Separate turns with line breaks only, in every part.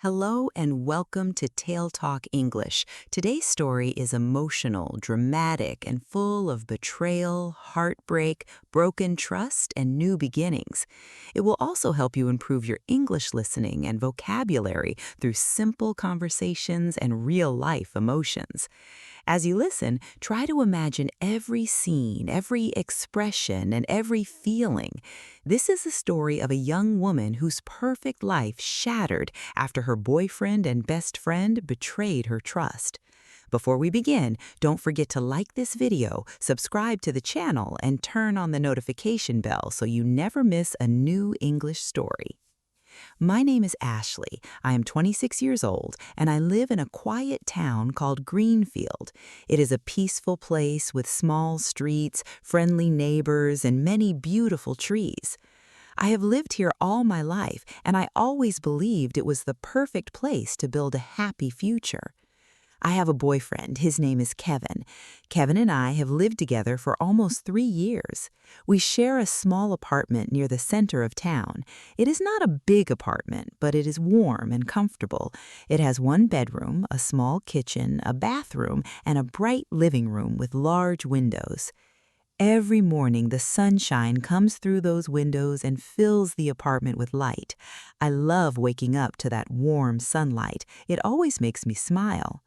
Hello and welcome to TaleTalk English. Today's story is emotional, dramatic, and full of betrayal, heartbreak, broken trust, and new beginnings. It will also help you improve your English listening and vocabulary through simple conversations and real-life emotions. As you listen, try to imagine every scene, every expression, and every feeling. This is the story of a young woman whose perfect life shattered after her boyfriend and best friend betrayed her trust. Before we begin, don't forget to like this video, subscribe to the channel, and turn on the notification bell so you never miss a new English story. My name is Ashley. I am 26 years old, and I live in a quiet town called Greenfield. It is a peaceful place with small streets, friendly neighbors, and many beautiful trees. I have lived here all my life, and I always believed it was the perfect place to build a happy future. I have a boyfriend. His name is Kevin. Kevin and I have lived together for almost 3 years. We share a small apartment near the center of town. It is not a big apartment, but it is warm and comfortable. It has one bedroom, a small kitchen, a bathroom, and a bright living room with large windows. Every morning, the sunshine comes through those windows and fills the apartment with light. I love waking up to that warm sunlight. It always makes me smile.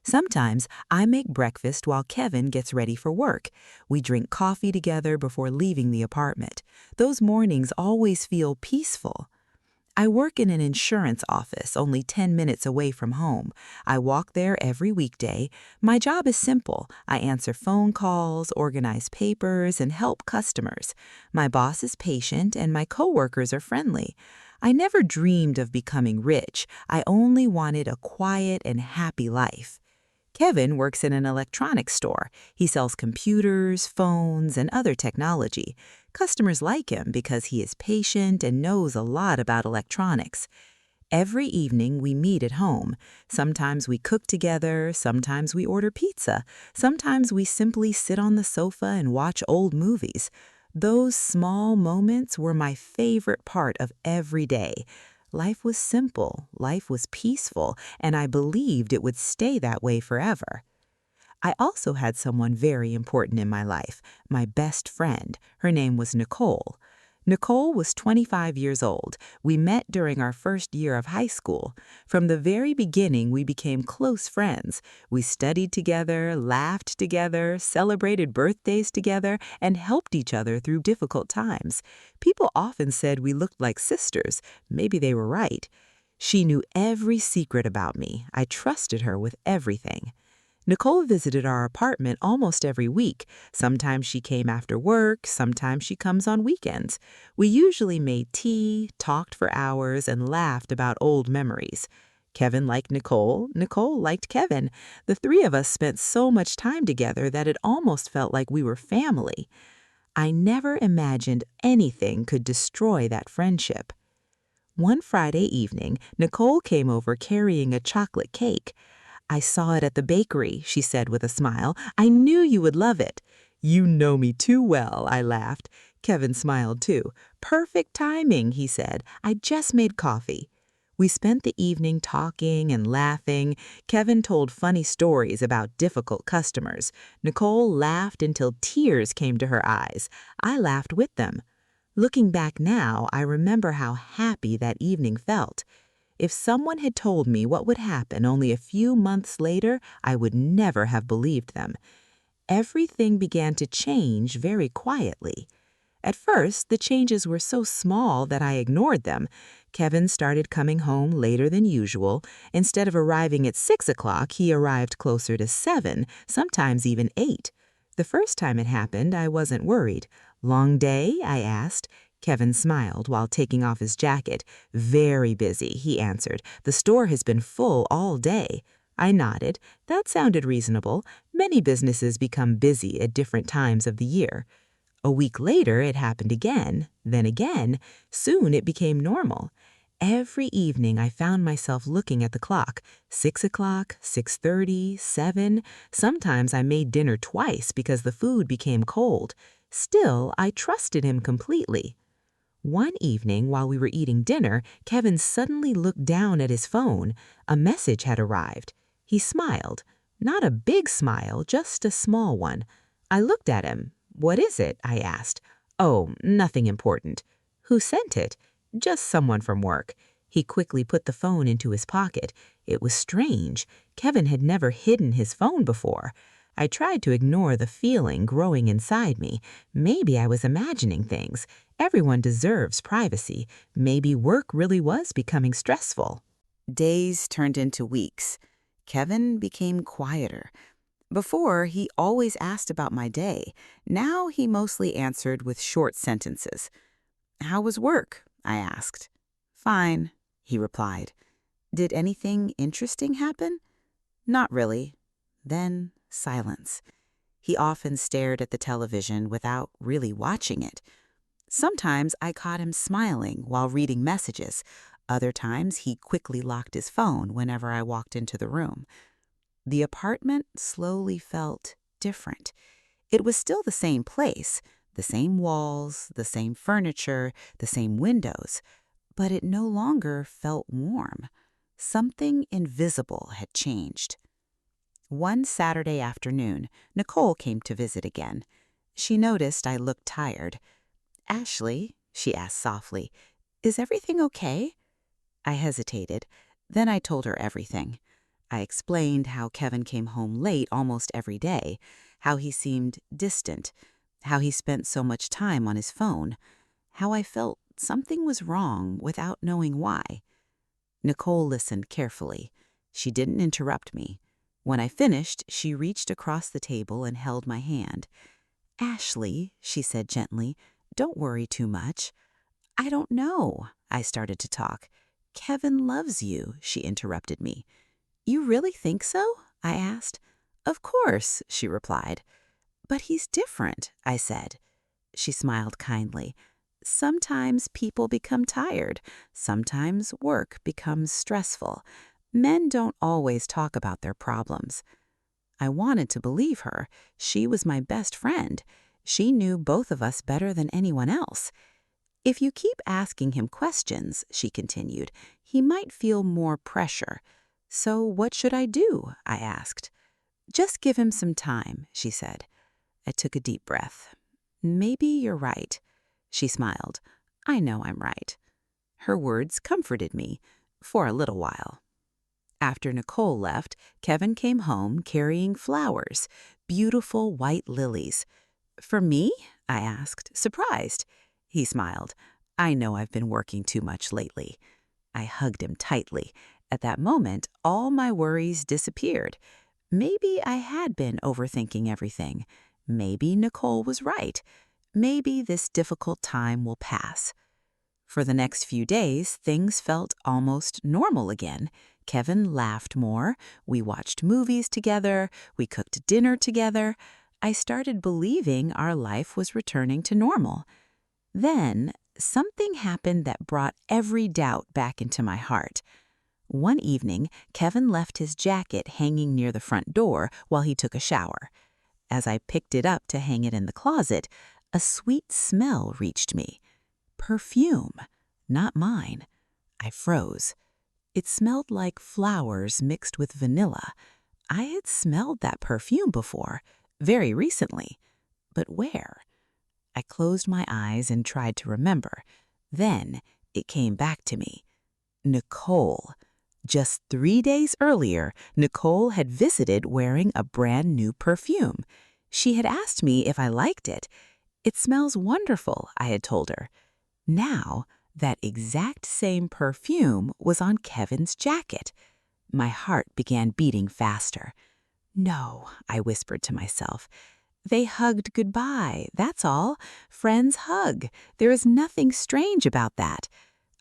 Sometimes I make breakfast while Kevin gets ready for work. We drink coffee together before leaving the apartment. Those mornings always feel peaceful. I work in an insurance office only 10 minutes away from home. I walk there every weekday. My job is simple. I answer phone calls, organize papers, and help customers. My boss is patient and my coworkers are friendly. I never dreamed of becoming rich. I only wanted a quiet and happy life. Kevin works in an electronics store. He sells computers, phones, and other technology. Customers like him because he is patient and knows a lot about electronics. Every evening we meet at home. Sometimes we cook together, sometimes we order pizza, sometimes we simply sit on the sofa and watch old movies. Those small moments were my favorite part of every day. Life was simple, life was peaceful, and I believed it would stay that way forever. I also had someone very important in my life, my best friend. Her name was Nicole. Nicole was 25 years old. We met during our first year of high school. From the very beginning, we became close friends. We studied together, laughed together, celebrated birthdays together, and helped each other through difficult times. People often said we looked like sisters. Maybe they were right. She knew every secret about me. I trusted her with everything. Nicole visited our apartment almost every week. Sometimes she came after work, sometimes she comes on weekends. We usually made tea, talked for hours, and laughed about old memories. Kevin liked Nicole, Nicole liked Kevin. The three of us spent so much time together that it almost felt like we were family. I never imagined anything could destroy that friendship. One Friday evening, Nicole came over carrying a chocolate cake. "I saw it at the bakery," she said with a smile. "I knew you would love it." "You know me too well," I laughed. Kevin smiled too. "Perfect timing," he said. "I just made coffee." We spent the evening talking and laughing. Kevin told funny stories about difficult customers. Nicole laughed until tears came to her eyes. I laughed with them. Looking back now, I remember how happy that evening felt. If someone had told me what would happen only a few months later, I would never have believed them. Everything began to change very quietly. At first, the changes were so small that I ignored them. Kevin started coming home later than usual. Instead of arriving at 6 o'clock, he arrived closer to 7, sometimes even 8. The first time it happened, I wasn't worried. "Long day?" I asked. Kevin smiled while taking off his jacket. "Very busy," he answered. "The store has been full all day." I nodded. That sounded reasonable. Many businesses become busy at different times of the year. A week later, it happened again, then again. Soon it became normal. Every evening I found myself looking at the clock. 6 o'clock, 6:30, 7. Sometimes I made dinner twice because the food became cold. Still, I trusted him completely. One evening while we were eating dinner, Kevin suddenly looked down at his phone. A message had arrived. He smiled. Not a big smile, just a small one. I looked at him. "What is it?" I asked. "Oh, nothing important." "Who sent it?" "Just someone from work." He quickly put the phone into his pocket. It was strange. Kevin had never hidden his phone before. I tried to ignore the feeling growing inside me. Maybe I was imagining things. Everyone deserves privacy. Maybe work really was becoming stressful. Days turned into weeks. Kevin became quieter. Before, he always asked about my day. Now he mostly answered with short sentences. "How was work?" I asked. "Fine," he replied. "Did anything interesting happen?" "Not really." Then silence. He often stared at the television without really watching it. Sometimes I caught him smiling while reading messages. Other times he quickly locked his phone whenever I walked into the room. The apartment slowly felt different. It was still the same place, the same walls, the same furniture, the same windows, but it no longer felt warm. Something invisible had changed. One Saturday afternoon, Nicole came to visit again. She noticed I looked tired. "Ashley," she asked softly, "is everything okay?" I hesitated. Then I told her everything. I explained how Kevin came home late almost every day, how he seemed distant, how he spent so much time on his phone, how I felt something was wrong without knowing why. Nicole listened carefully. She didn't interrupt me. When I finished, she reached across the table and held my hand. "Ashley," she said gently, "don't worry too much." "I don't know." I started to talk. "Kevin loves you," she interrupted me. "You really think so?" I asked. "Of course," she replied. "But he's different," I said. She smiled kindly. "Sometimes people become tired. Sometimes work becomes stressful. Men don't always talk about their problems." I wanted to believe her. She was my best friend. She knew both of us better than anyone else. "If you keep asking him questions," she continued, "he might feel more pressure." "So what should I do?" I asked. "Just give him some time," she said. I took a deep breath. "Maybe you're right." She smiled. "I know I'm right." Her words comforted me for a little while. After Nicole left, Kevin came home carrying flowers, beautiful white lilies. "For me?" I asked, surprised. He smiled. "I know I've been working too much lately." I hugged him tightly. At that moment, all my worries disappeared. Maybe I had been overthinking everything. Maybe Nicole was right. Maybe this difficult time will pass. For the next few days, things felt almost normal again. Kevin laughed more. We watched movies together. We cooked dinner together. I started believing our life was returning to normal. Then, something happened that brought every doubt back into my heart. One evening, Kevin left his jacket hanging near the front door while he took a shower. As I picked it up to hang it in the closet, a sweet smell reached me. Perfume, not mine. I froze. It smelled like flowers mixed with vanilla. I had smelled that perfume before, very recently. But where? I closed my eyes and tried to remember. Then it came back to me. Nicole. Just 3 days earlier, Nicole had visited wearing a brand new perfume. She had asked me if I liked it. "It smells wonderful," I had told her. Now, that exact same perfume was on Kevin's jacket. My heart began beating faster. "No," I whispered to myself. "They hugged goodbye, that's all. Friends hug. There is nothing strange about that."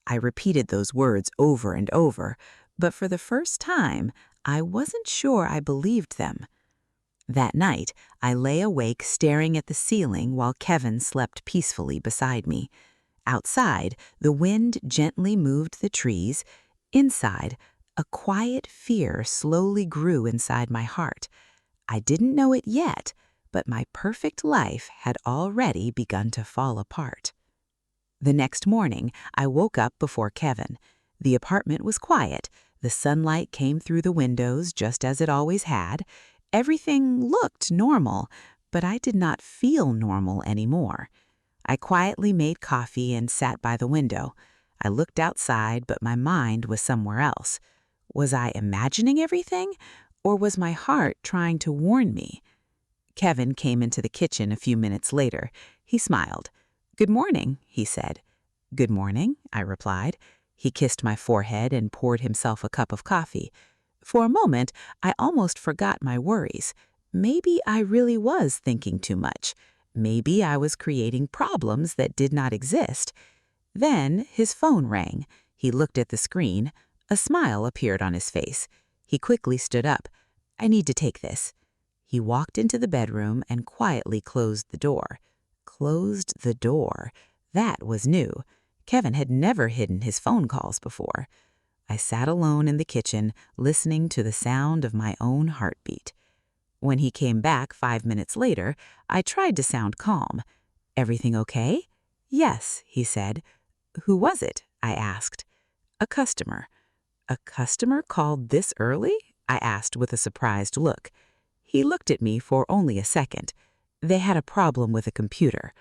I repeated those words over and over, but for the first time, I wasn't sure I believed them. That night, I lay awake staring at the ceiling while Kevin slept peacefully beside me. Outside, the wind gently moved the trees. Inside, a quiet fear slowly grew inside my heart. I didn't know it yet, but my perfect life had already begun to fall apart. The next morning, I woke up before Kevin. The apartment was quiet. The sunlight came through the windows just as it always had. Everything looked normal, but I did not feel normal anymore. I quietly made coffee and sat by the window. I looked outside, but my mind was somewhere else. Was I imagining everything, or was my heart trying to warn me? Kevin came into the kitchen a few minutes later. He smiled. "Good morning," he said. "Good morning," I replied. He kissed my forehead and poured himself a cup of coffee. For a moment, I almost forgot my worries. Maybe I really was thinking too much. Maybe I was creating problems that did not exist. Then his phone rang. He looked at the screen. A smile appeared on his face. He quickly stood up. "I need to take this." He walked into the bedroom and quietly closed the door. Closed the door. That was new. Kevin had never hidden his phone calls before. I sat alone in the kitchen, listening to the sound of my own heartbeat. When he came back 5 minutes later, I tried to sound calm. "Everything okay?" "Yes," he said. "Who was it?" I asked. "A customer." "A customer called this early?" I asked with a surprised look. He looked at me for only a second. "They had a problem with a computer."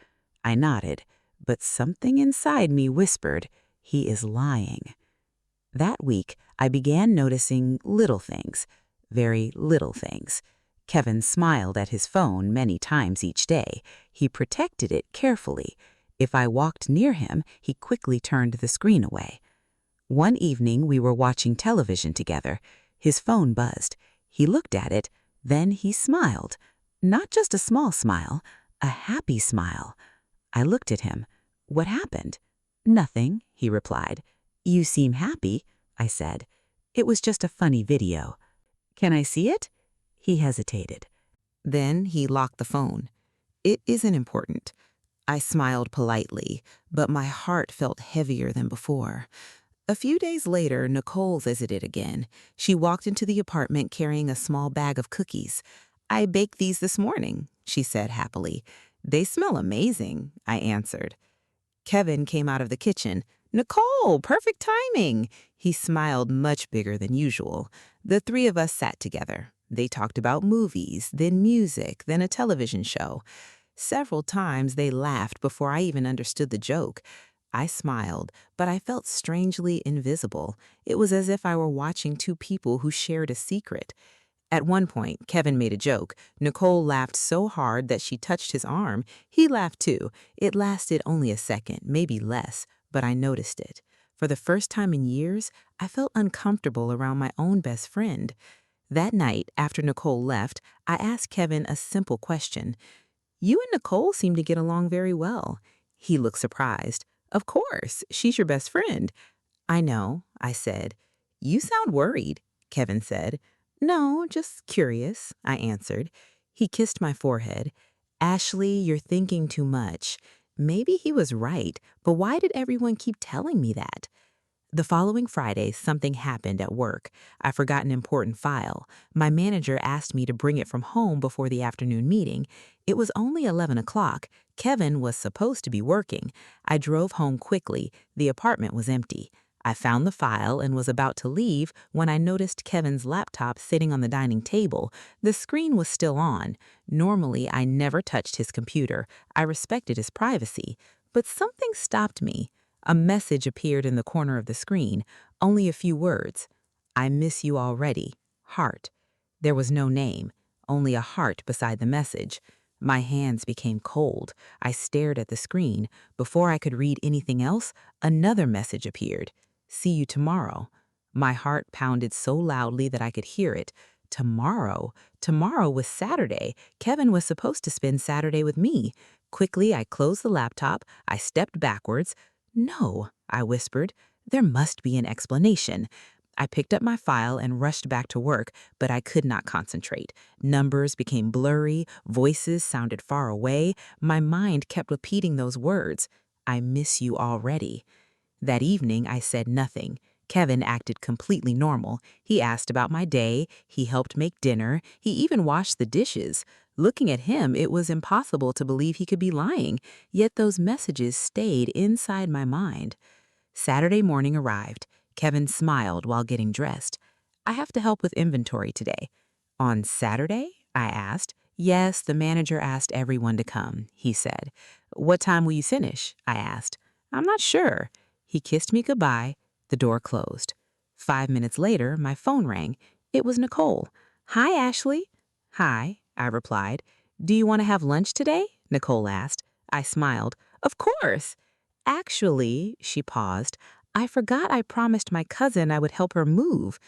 I nodded, but something inside me whispered, "He is lying." That week, I began noticing little things, very little things. Kevin smiled at his phone many times each day. He protected it carefully. If I walked near him, he quickly turned the screen away. One evening, we were watching television together. His phone buzzed. He looked at it, then he smiled. Not just a small smile, a happy smile. I looked at him. "What happened?" "Nothing," he replied. "You seem happy," I said. "It was just a funny video." "Can I see it?" He hesitated. Then he locked the phone. "It isn't important." I smiled politely, but my heart felt heavier than before. A few days later, Nicole visited again. She walked into the apartment carrying a small bag of cookies. "I baked these this morning," she said happily. "They smell amazing," I answered. Kevin came out of the kitchen. "Nicole, perfect timing!" He smiled much bigger than usual. The three of us sat together. They talked about movies, then music, then a television show. Several times they laughed before I even understood the joke. I smiled, but I felt strangely invisible. It was as if I were watching two people who shared a secret. At one point, Kevin made a joke. Nicole laughed so hard that she touched his arm. He laughed too. It lasted only a second, maybe less, but I noticed it. For the first time in years, I felt uncomfortable around my own best friend. That night, after Nicole left, I asked Kevin a simple question. "You and Nicole seem to get along very well." He looked surprised. "Of course, she's your best friend." "I know," I said. "You sound worried," Kevin said. "No, just curious," I answered. He kissed my forehead. "Ashley, you're thinking too much." Maybe he was right, but why did everyone keep telling me that? The following Friday, something happened at work. I forgot an important file. My manager asked me to bring it from home before the afternoon meeting. It was only 11 o'clock. Kevin was supposed to be working. I drove home quickly. The apartment was empty. I found the file and was about to leave when I noticed Kevin's laptop sitting on the dining table. The screen was still on. Normally, I never touched his computer. I respected his privacy. But something stopped me. A message appeared in the corner of the screen, only a few words. "I miss you already. Heart." There was no name, only a heart beside the message. My hands became cold. I stared at the screen. Before I could read anything else, another message appeared. "See you tomorrow." My heart pounded so loudly that I could hear it. Tomorrow? Tomorrow was Saturday. Kevin was supposed to spend Saturday with me. Quickly, I closed the laptop. I stepped backwards. "No," I whispered. "There must be an explanation." I picked up my file and rushed back to work, but I could not concentrate. Numbers became blurry, voices sounded far away. My mind kept repeating those words. "I miss you already." That evening, I said nothing. Kevin acted completely normal. He asked about my day, he helped make dinner, he even washed the dishes. Looking at him, it was impossible to believe he could be lying, yet those messages stayed inside my mind. Saturday morning arrived. Kevin smiled while getting dressed. I have to help with inventory today. On Saturday? I asked. Yes, the manager asked everyone to come, he said. What time will you finish? I asked. I'm not sure. He kissed me goodbye. The door closed. 5 minutes later, my phone rang. It was Nicole. Hi, Ashley. Hi, I replied. Do you want to have lunch today? Nicole asked. I smiled. Of course. Actually, she paused, I forgot I promised my cousin I would help her move.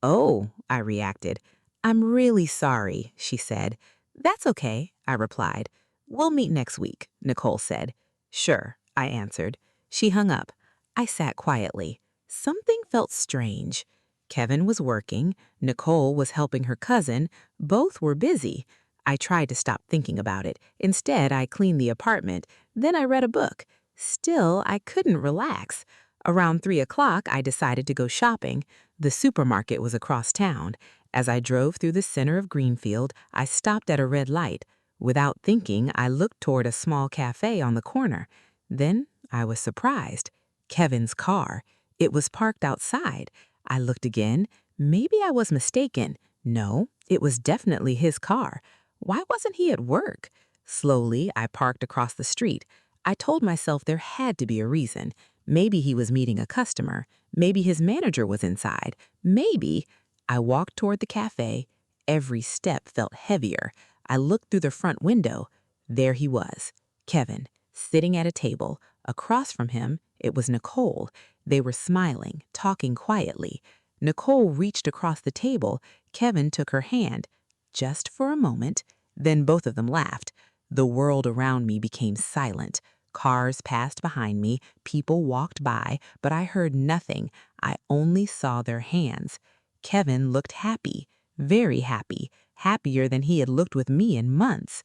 Oh, I reacted. I'm really sorry, she said. That's okay, I replied. We'll meet next week, Nicole said. Sure, I answered. She hung up. I sat quietly. Something felt strange. Kevin was working. Nicole was helping her cousin. Both were busy. I tried to stop thinking about it. Instead, I cleaned the apartment. Then I read a book. Still, I couldn't relax. Around 3 o'clock, I decided to go shopping. The supermarket was across town. As I drove through the center of Greenfield, I stopped at a red light. Without thinking, I looked toward a small cafe on the corner. Then I was surprised. Kevin's car. It was parked outside. I looked again. Maybe I was mistaken. No, it was definitely his car. Why wasn't he at work? Slowly, I parked across the street. I told myself there had to be a reason. Maybe he was meeting a customer. Maybe his manager was inside. Maybe. I walked toward the cafe. Every step felt heavier. I looked through the front window. There he was, Kevin, sitting at a table. Across from him, it was Nicole. They were smiling, talking quietly. Nicole reached across the table. Kevin took her hand. Just for a moment. Then both of them laughed. The world around me became silent. Cars passed behind me, people walked by, but I heard nothing. I only saw their hands. Kevin looked happy, very happy, happier than he had looked with me in months.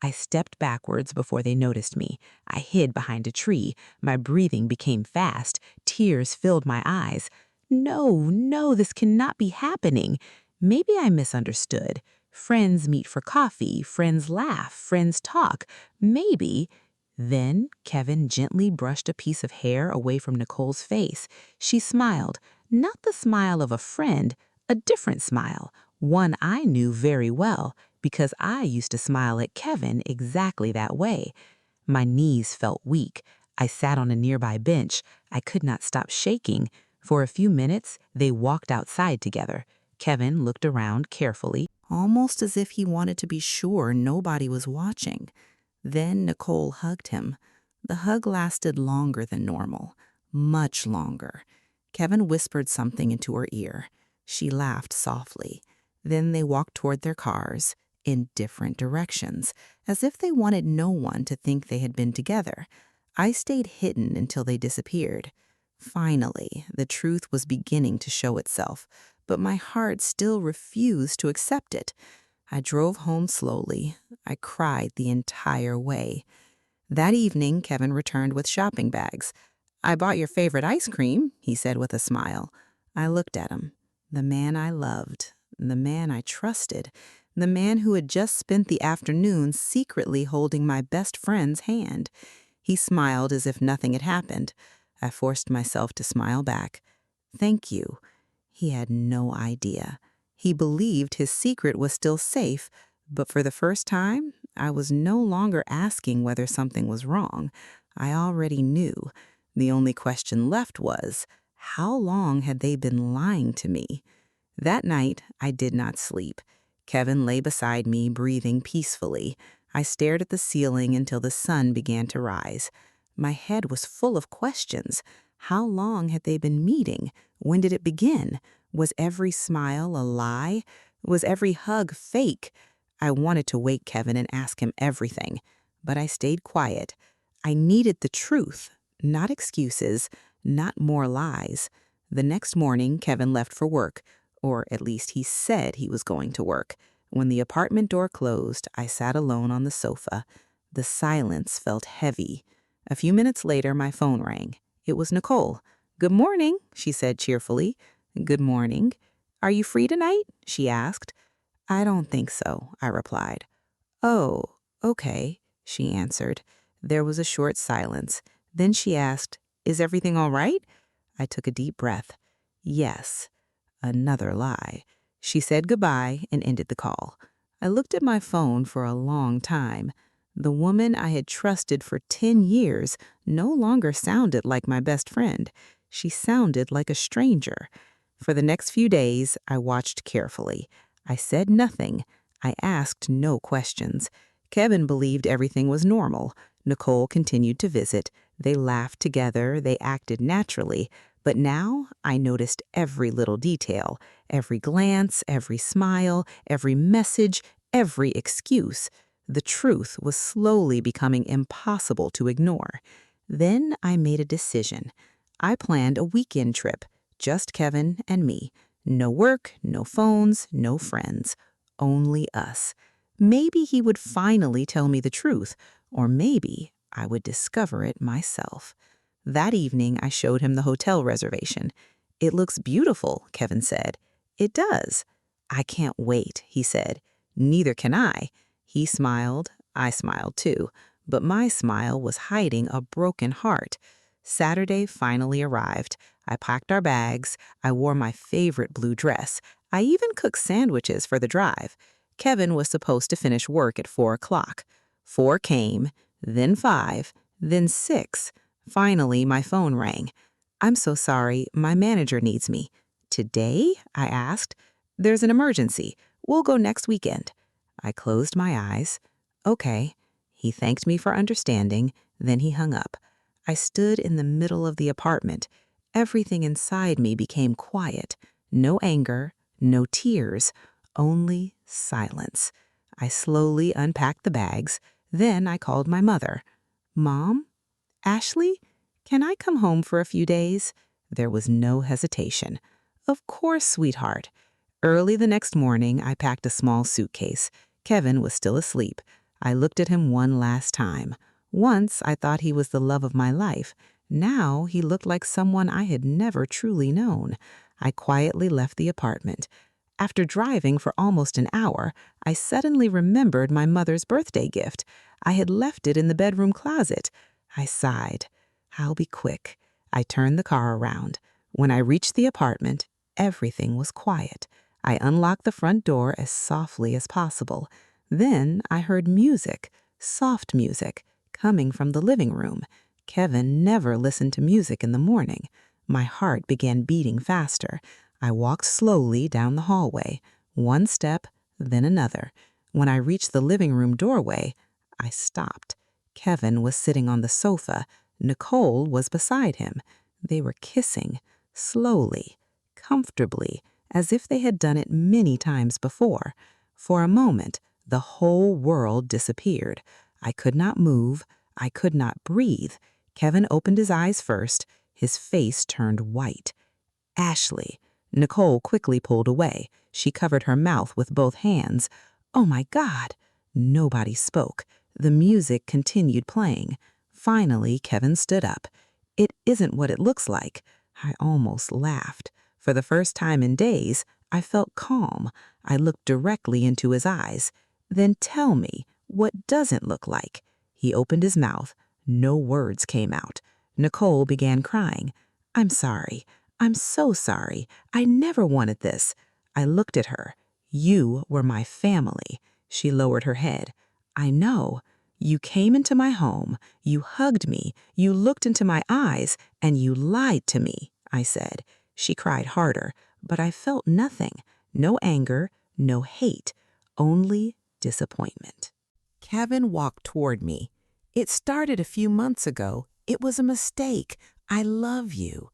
I stepped backwards before they noticed me. I hid behind a tree. My breathing became fast. Tears filled my eyes. No, this cannot be happening. Maybe I misunderstood. Friends meet for coffee, friends laugh, friends talk. Maybe. Then Kevin gently brushed a piece of hair away from Nicole's face. She smiled, not the smile of a friend, a different smile, one I knew very well because I used to smile at Kevin exactly that way. My knees felt weak. I sat on a nearby bench. I could not stop shaking. For a few minutes, they walked outside together. Kevin looked around carefully, almost as if he wanted to be sure nobody was watching. Then Nicole hugged him. The hug lasted longer than normal, much longer. Kevin whispered something into her ear. She laughed softly. Then they walked toward their cars, in different directions, as if they wanted no one to think they had been together. I stayed hidden until they disappeared. Finally, the truth was beginning to show itself, but my heart still refused to accept it. I drove home slowly. I cried the entire way. That evening, Kevin returned with shopping bags. I bought your favorite ice cream, he said with a smile. I looked at him. The man I loved, the man I trusted, the man who had just spent the afternoon secretly holding my best friend's hand. He smiled as if nothing had happened. I forced myself to smile back. Thank you. He had no idea. He believed his secret was still safe, but for the first time, I was no longer asking whether something was wrong. I already knew. The only question left was, how long had they been lying to me? That night, I did not sleep. Kevin lay beside me, breathing peacefully. I stared at the ceiling until the sun began to rise. My head was full of questions. How long had they been meeting? When did it begin? Was every smile a lie? Was every hug fake? I wanted to wake Kevin and ask him everything, but I stayed quiet. I needed the truth, not excuses, not more lies. The next morning, Kevin left for work, or at least he said he was going to work. When the apartment door closed, I sat alone on the sofa. The silence felt heavy. A few minutes later, my phone rang. It was Nicole. "Good morning," she said cheerfully. "Good morning. Are you free tonight?" she asked. "I don't think so," I replied. "Oh, okay," she answered. There was a short silence. Then she asked, "Is everything all right?" I took a deep breath. Yes. Another lie. She said goodbye and ended the call. I looked at my phone for a long time. The woman I had trusted for 10 years no longer sounded like my best friend. She sounded like a stranger. For the next few days, I watched carefully. I said nothing. I asked no questions. Kevin believed everything was normal. Nicole continued to visit. They laughed together. They acted naturally. But now I noticed every little detail, every glance, every smile, every message, every excuse. The truth was slowly becoming impossible to ignore. Then I made a decision. I planned a weekend trip, just Kevin and me. No work, no phones, no friends, only us. Maybe he would finally tell me the truth, or maybe I would discover it myself. That evening, I showed him the hotel reservation. "It looks beautiful," Kevin said. "It does." "I can't wait," he said. "Neither can I." He smiled. I smiled too. But my smile was hiding a broken heart. Saturday finally arrived. I packed our bags. I wore my favorite blue dress. I even cooked sandwiches for the drive. Kevin was supposed to finish work at 4 o'clock. 4 came, then 5, then 6. Finally, my phone rang. "I'm so sorry, my manager needs me." "Today?" I asked. "There's an emergency. We'll go next weekend." I closed my eyes. "Okay." He thanked me for understanding, then he hung up. I stood in the middle of the apartment. Everything inside me became quiet. No anger, no tears, only silence. I slowly unpacked the bags. Then I called my mother. "Mom? Ashley, can I come home for a few days?" There was no hesitation. "Of course, sweetheart." Early the next morning, I packed a small suitcase. Kevin was still asleep. I looked at him one last time. Once, I thought he was the love of my life. Now, he looked like someone I had never truly known. I quietly left the apartment. After driving for almost an hour, I suddenly remembered my mother's birthday gift. I had left it in the bedroom closet. I sighed. "I'll be quick." I turned the car around. When I reached the apartment, everything was quiet. I unlocked the front door as softly as possible. Then I heard music, soft music, coming from the living room. Kevin never listened to music in the morning. My heart began beating faster. I walked slowly down the hallway, one step, then another. When I reached the living room doorway, I stopped. Kevin was sitting on the sofa. Nicole was beside him. They were kissing, slowly, comfortably, as if they had done it many times before. For a moment, the whole world disappeared. I could not move. I could not breathe. Kevin opened his eyes first. His face turned white. "Ashley." Nicole quickly pulled away. She covered her mouth with both hands. "Oh my God." Nobody spoke. The music continued playing. Finally, Kevin stood up. "It isn't what it looks like." I almost laughed. For the first time in days, I felt calm. I looked directly into his eyes. "Then tell me, what doesn't look like?" He opened his mouth. No words came out. Nicole began crying. "I'm sorry. I'm so sorry. I never wanted this." I looked at her. "You were my family." She lowered her head. "I know. You came into my home. You hugged me. You looked into my eyes, and you lied to me," I said. She cried harder, but I felt nothing. No anger, no hate, only disappointment. Kevin walked toward me. "It started a few months ago. It was a mistake. I love you."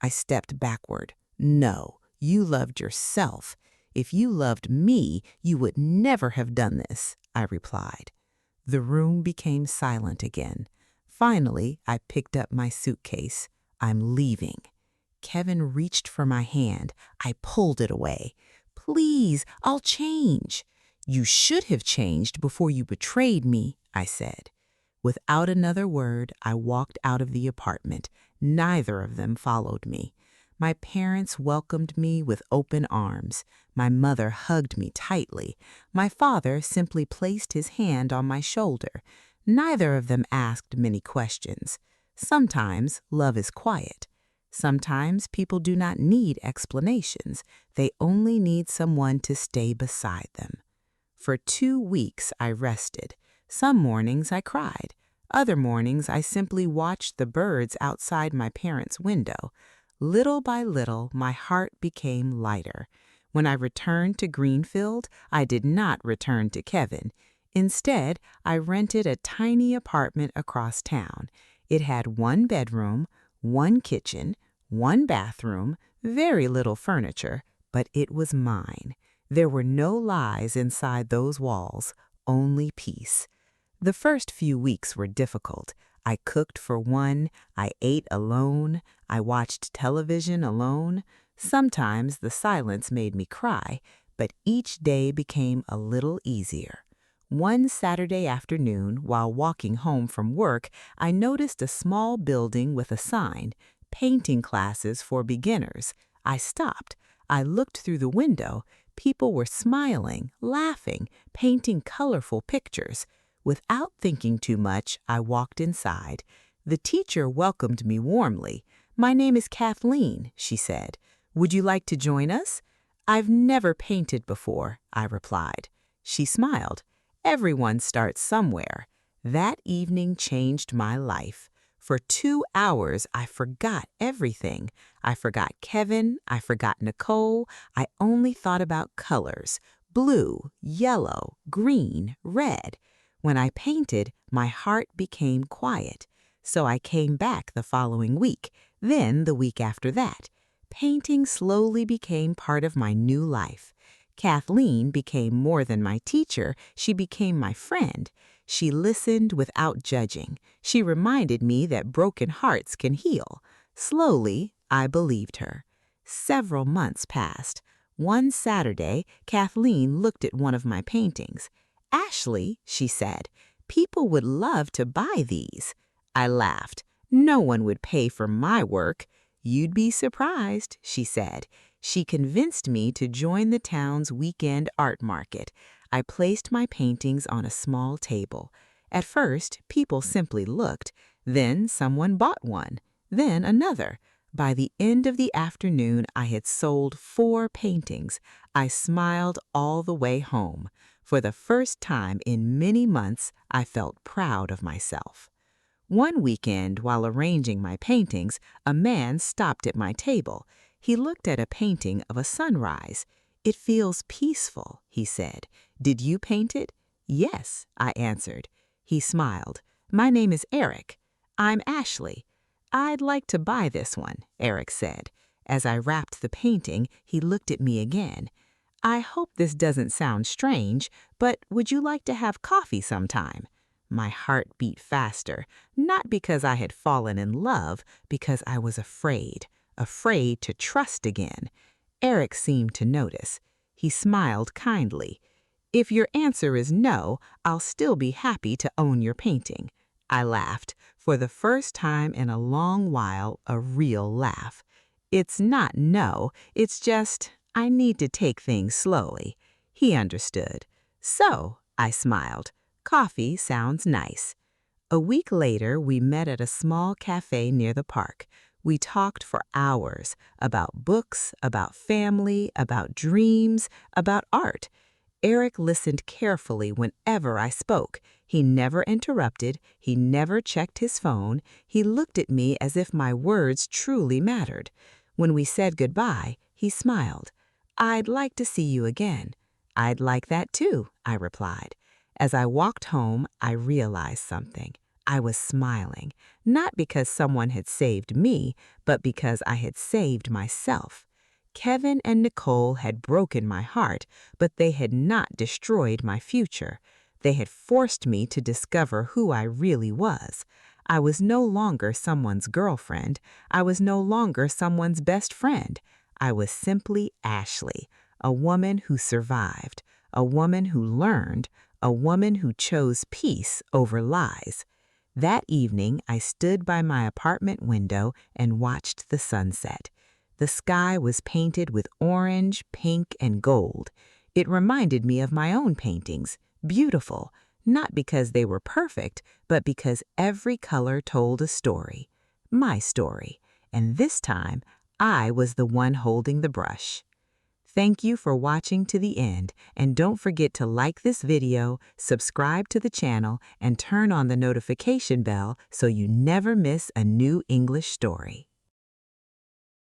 I stepped backward. "No, you loved yourself. If you loved me, you would never have done this," I replied. The room became silent again. Finally, I picked up my suitcase. "I'm leaving." Kevin reached for my hand. I pulled it away. "Please, I'll change." "You should have changed before you betrayed me," I said. Without another word, I walked out of the apartment. Neither of them followed me. My parents welcomed me with open arms. My mother hugged me tightly. My father simply placed his hand on my shoulder. Neither of them asked many questions. Sometimes love is quiet. Sometimes people do not need explanations. They only need someone to stay beside them. For 2 weeks I rested. Some mornings I cried. Other mornings I simply watched the birds outside my parents' window. Little by little, my heart became lighter. When I returned to Greenfield, I did not return to Kevin. Instead, I rented a tiny apartment across town. It had 1 bedroom, 1 kitchen, 1 bathroom, very little furniture, but it was mine. There were no lies inside those walls, only peace. The first few weeks were difficult. I cooked for one, I ate alone, I watched television alone. Sometimes the silence made me cry, but each day became a little easier. One Saturday afternoon, while walking home from work, I noticed a small building with a sign, "Painting Classes for Beginners." I stopped. I looked through the window. People were smiling, laughing, painting colorful pictures. Without thinking too much, I walked inside. The teacher welcomed me warmly. "My name is Kathleen," she said. "Would you like to join us?" "I've never painted before," I replied. She smiled. "Everyone starts somewhere." That evening changed my life. For 2 hours, I forgot everything. I forgot Kevin. I forgot Nicole. I only thought about colors: blue, yellow, green, red. When I painted, my heart became quiet. So I came back the following week, then the week after that. Painting slowly became part of my new life. Kathleen became more than my teacher, she became my friend. She listened without judging. She reminded me that broken hearts can heal. Slowly, I believed her. Several months passed. One Saturday, Kathleen looked at one of my paintings. "Ashley," she said, "people would love to buy these." I laughed. "No one would pay for my work." "You'd be surprised," she said. She convinced me to join the town's weekend art market. I placed my paintings on a small table. At first, people simply looked. Then someone bought one. Then another. By the end of the afternoon, I had sold 4 paintings. I smiled all the way home. For the first time in many months, I felt proud of myself. One weekend, while arranging my paintings, a man stopped at my table. He looked at a painting of a sunrise. "It feels peaceful," he said. "Did you paint it?" "Yes," I answered. He smiled. "My name is Eric." "I'm Ashley." "I'd like to buy this one," Eric said. As I wrapped the painting, he looked at me again. "I hope this doesn't sound strange, but would you like to have coffee sometime?" My heart beat faster, not because I had fallen in love, because I was afraid to trust again. Eric seemed to notice. He smiled kindly. "If your answer is no, I'll still be happy to own your painting." I laughed, for the first time in a long while, a real laugh. "It's not no, it's just I need to take things slowly." He understood. "So," I smiled, "coffee sounds nice." A week later, we met at a small cafe near the park. We talked for hours about books, about family, about dreams, about art. Eric listened carefully whenever I spoke. He never interrupted. He never checked his phone. He looked at me as if my words truly mattered. When we said goodbye, he smiled. "I'd like to see you again." "I'd like that too," I replied. As I walked home, I realized something. I was smiling, not because someone had saved me, but because I had saved myself. Kevin and Nicole had broken my heart, but they had not destroyed my future. They had forced me to discover who I really was. I was no longer someone's girlfriend. I was no longer someone's best friend. I was simply Ashley, a woman who survived, a woman who learned, a woman who chose peace over lies. That evening, I stood by my apartment window and watched the sunset. The sky was painted with orange, pink, and gold. It reminded me of my own paintings, beautiful, not because they were perfect, but because every color told a story. My story. And this time, I was the one holding the brush. Thank you for watching to the end, and don't forget to like this video, subscribe to the channel, and turn on the notification bell so you never miss a new English story.